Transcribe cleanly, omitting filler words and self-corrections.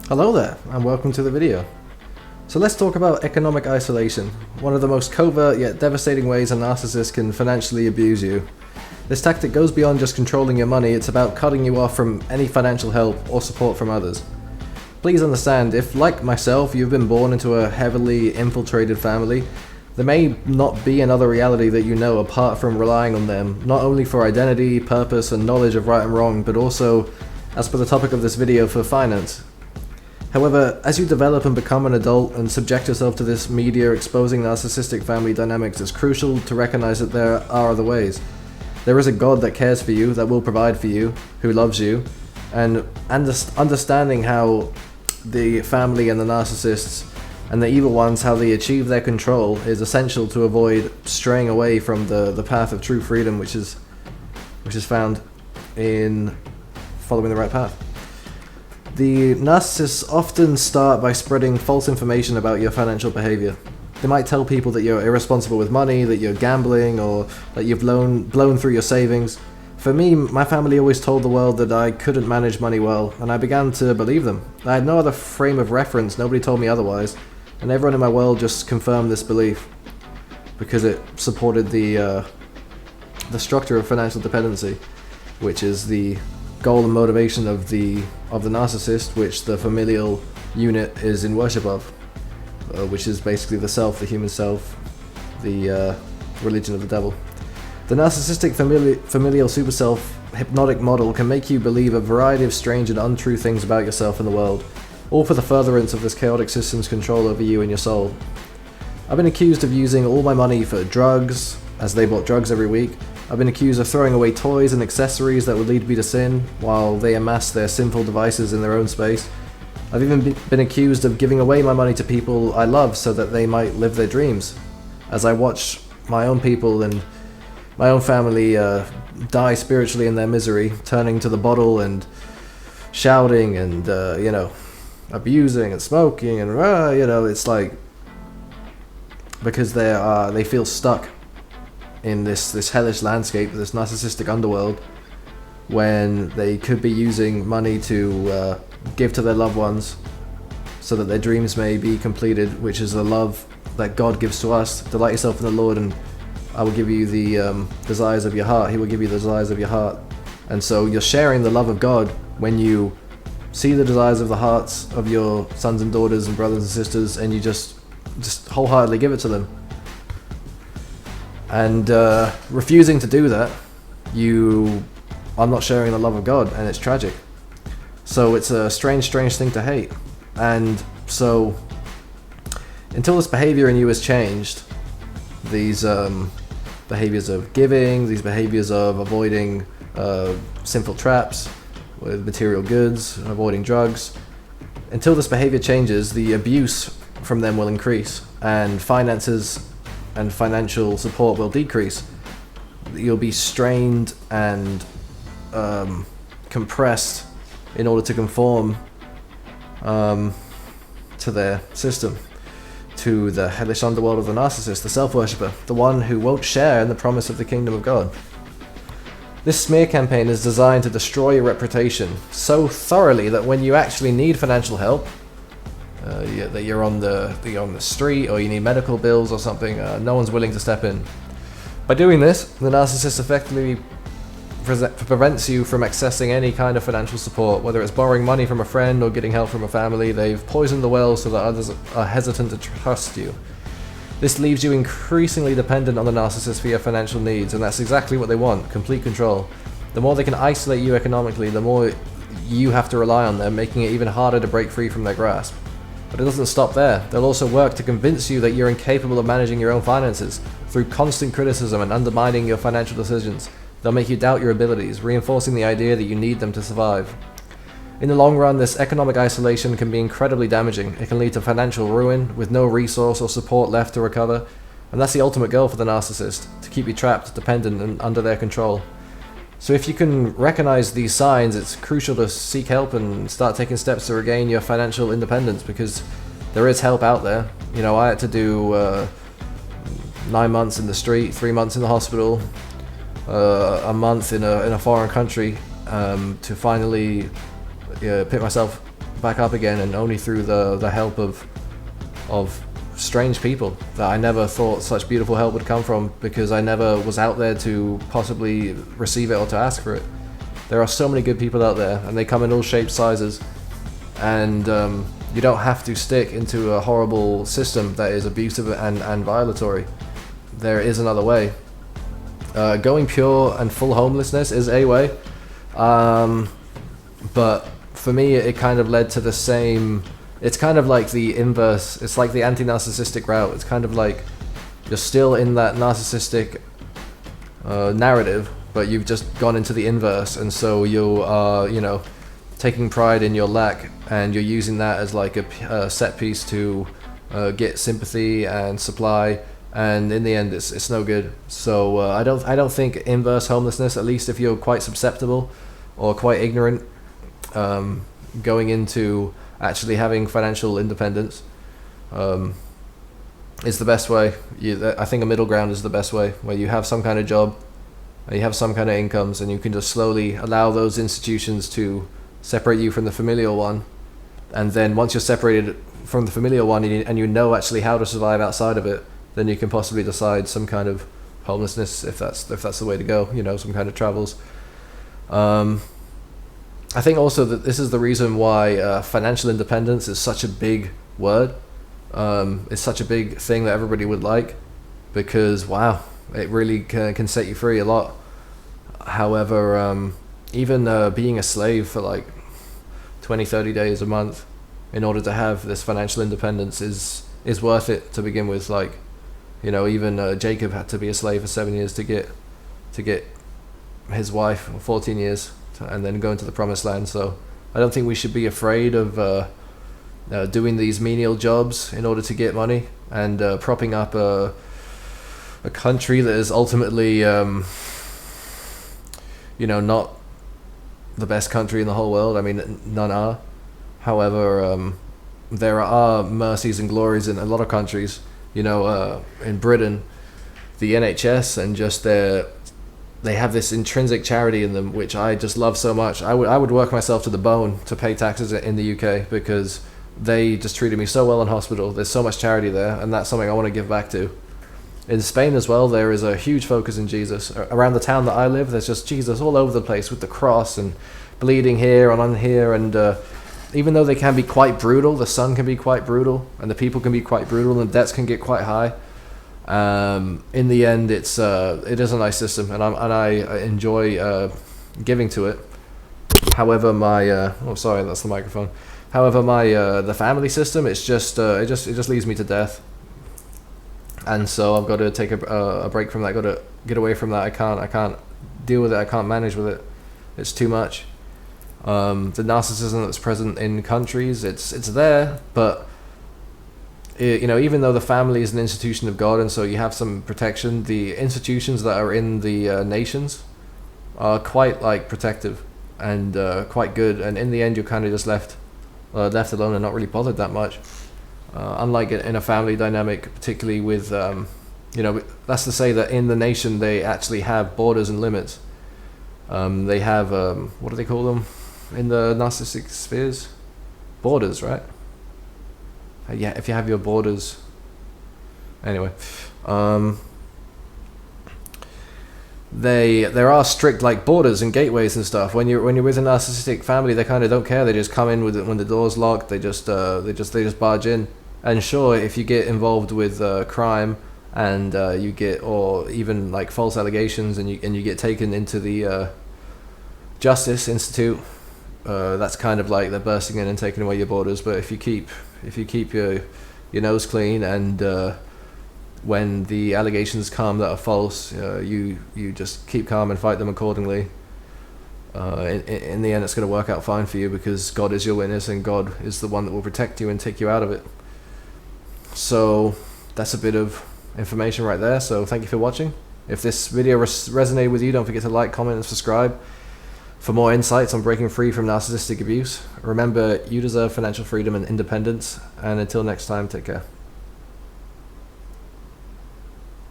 Hello there, and welcome to the video. So let's talk about economic isolation, one of the most covert yet devastating ways a narcissist can financially abuse you. This tactic goes beyond just controlling your money, it's about cutting you off from any financial help or support from others. Please understand, if like myself you've been born into a heavily infiltrated family, there may not be another reality that you know apart from relying on them, not only for identity, purpose and knowledge of right and wrong, but also, as per the topic of this video, for finance. However, as you develop and become an adult and subject yourself to this media exposing narcissistic family dynamics, it's crucial to recognize that there are other ways. There is a God that cares for you, that will provide for you, who loves you, and understanding how the family and the narcissists and the evil ones, how they achieve their control, is essential to avoid straying away from the path of true freedom, which is found in following the right path. The narcissists often start by spreading false information about your financial behavior. They might tell people that you're irresponsible with money, that you're gambling, or that you've blown through your savings. For me, my family always told the world that I couldn't manage money well, and I began to believe them. I had no other frame of reference, nobody told me otherwise, and everyone in my world just confirmed this belief because it supported the structure of financial dependency, which is the goal and motivation of the narcissist, which the familial unit is in worship of, which is basically the self, the human self, the religion of the devil. The narcissistic familial super self hypnotic model can make you believe a variety of strange and untrue things about yourself and the world, all for the furtherance of this chaotic system's control over you and your soul. I've been accused of using all my money for drugs, as they bought drugs every week. I've been accused of throwing away toys and accessories that would lead me to sin, while they amass their sinful devices in their own space. I've even been accused of giving away my money to people I love so that they might live their dreams. As I watch my own people and my own family die spiritually in their misery, turning to the bottle and shouting and, abusing and smoking and, it's like, because they feel stuck in this hellish landscape, this narcissistic underworld, when they could be using money to give to their loved ones so that their dreams may be completed, which is the love that God gives to us. Delight yourself in the Lord and I will give you the desires of your heart. He will give you the desires of your heart. And so you're sharing the love of God when you see the desires of the hearts of your sons and daughters and brothers and sisters, and you just wholeheartedly give it to them. And refusing to do that, you are not sharing the love of God, and it's tragic. So it's a strange thing to hate. And so until this behavior in you has changed, these behaviors of giving, these behaviors of avoiding sinful traps with material goods, avoiding drugs, until this behavior changes, the abuse from them will increase, and finances and financial support will decrease. You'll be strained and compressed in order to conform to their system, to the hellish underworld of the narcissist, the self-worshipper, the one who won't share in the promise of the kingdom of God. This smear campaign is designed to destroy your reputation so thoroughly that when you actually need financial help, that you're on the street or you need medical bills or something, no one's willing to step in. By doing this, the narcissist effectively prevents you from accessing any kind of financial support, whether it's borrowing money from a friend or getting help from a family. They've poisoned the well so that others are hesitant to trust you. This leaves you increasingly dependent on the narcissist for your financial needs, and that's exactly what they want, complete control. The more they can isolate you economically, the more you have to rely on them, making it even harder to break free from their grasp. But it doesn't stop there. They'll also work to convince you that you're incapable of managing your own finances through constant criticism and undermining your financial decisions. They'll make you doubt your abilities, reinforcing the idea that you need them to survive. In the long run, this economic isolation can be incredibly damaging. It can lead to financial ruin, with no resource or support left to recover. And that's the ultimate goal for the narcissist, to keep you trapped, dependent, and under their control. So if you can recognize these signs, it's crucial to seek help and start taking steps to regain your financial independence, because there is help out there. I had to do 9 months in the street, 3 months in the hospital, a month in a foreign country to finally pick myself back up again, and only through the help of strange people that I never thought such beautiful help would come from, because I never was out there to possibly receive it or to ask for it. There are so many good people out there, and they come in all shapes, sizes, and you don't have to stick into a horrible system that is abusive and violatory. There is another way. Going pure and full homelessness is a way, but for me it kind of led to the same. It's kind of like the inverse. It's like the anti-narcissistic route. It's kind of like you're still in that narcissistic narrative, but you've just gone into the inverse, and so you are, taking pride in your lack, and you're using that as like a set piece to get sympathy and supply, and in the end it's no good. So I don't think inverse homelessness, at least if you're quite susceptible or quite ignorant, going into actually having financial independence, is the best way. I think a middle ground is the best way, where you have some kind of job, you have some kind of incomes, and you can just slowly allow those institutions to separate you from the familial one. And then once you're separated from the familial one, and you know actually how to survive outside of it, then you can possibly decide some kind of homelessness, if that's the way to go, some kind of travels. I think also that this is the reason why financial independence is such a big word. It's such a big thing that everybody would like, because wow, it really can set you free a lot. However, even being a slave for like 20-30 days a month in order to have this financial independence is worth it to begin with. Like, even Jacob had to be a slave for 7 years to get his wife, 14 years, and then go into the promised land. So I don't think we should be afraid of doing these menial jobs in order to get money, and propping up a country that is ultimately not the best country in the whole world. I mean, none are. However, there are mercies and glories in a lot of countries. In Britain, the NHS and just they have this intrinsic charity in them, which I just love so much. I would work myself to the bone to pay taxes in the UK, because they just treated me so well in hospital. There's so much charity there, and that's something I want to give back to. In Spain as well, there is a huge focus in Jesus. Around the town that I live, there's just Jesus all over the place, with the cross and bleeding here and on here. And even though they can be quite brutal, the sun can be quite brutal, and the people can be quite brutal, and the debts can get quite high. In the end, it is a nice system, and I enjoy giving to it. However, sorry, that's the microphone. However, the family system, it just leads me to death. And so I've got to take a break from that. Got to get away from that. I can't deal with it. I can't manage with it. It's too much. The narcissism that's present in countries, it's there, but even though the family is an institution of God, and so you have some protection, the institutions that are in the nations are quite protective and quite good. And in the end, you're kind of just left alone and not really bothered that much. Unlike in a family dynamic, particularly with, that's to say that in the nation they actually have borders and limits. They have, what do they call them in the narcissistic spheres? Borders, right? Yeah, if you have your borders. Anyway, there are strict borders and gateways and stuff. When you're with a narcissistic family, they kind of don't care. They just come in when the door's locked. They just barge in. And sure, if you get involved with crime and you get, or even false allegations, and you get taken into the Justice Institute, that's kind of like they're bursting in and taking away your borders. But if you keep your nose clean, and when the allegations come that are false, you just keep calm and fight them accordingly. In the end, it's going to work out fine for you, because God is your witness, and God is the one that will protect you and take you out of it. So that's a bit of information right there. So thank you for watching. If this video resonated with you, don't forget to like, comment, and subscribe for more insights on breaking free from narcissistic abuse. Remember, you deserve financial freedom and independence. And until next time, take care.